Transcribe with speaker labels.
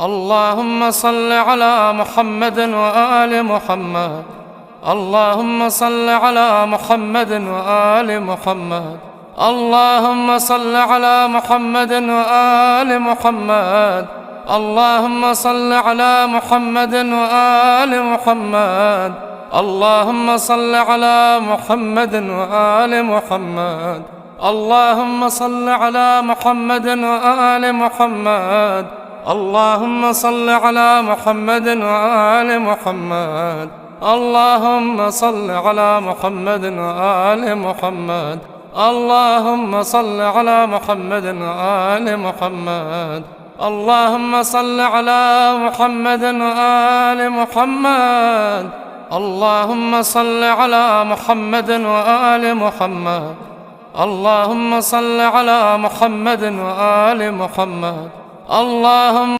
Speaker 1: اللهم صل على محمد وآل محمد. اللهم صل على محمد وآل محمد. اللهم صل على محمد وآل محمد. اللهم صل على محمد وآل محمد. اللهم صل على محمد وآل محمد. اللهم صل على محمد وآل محمد. اللهم صل على محمد وآل محمد. اللهم صل على محمد وآل محمد. اللهم صل على محمد وآل محمد. اللهم صل على محمد وآل محمد. اللهم صل على محمد وآل محمد. اللهم صل على محمد وآل محمد. اللهم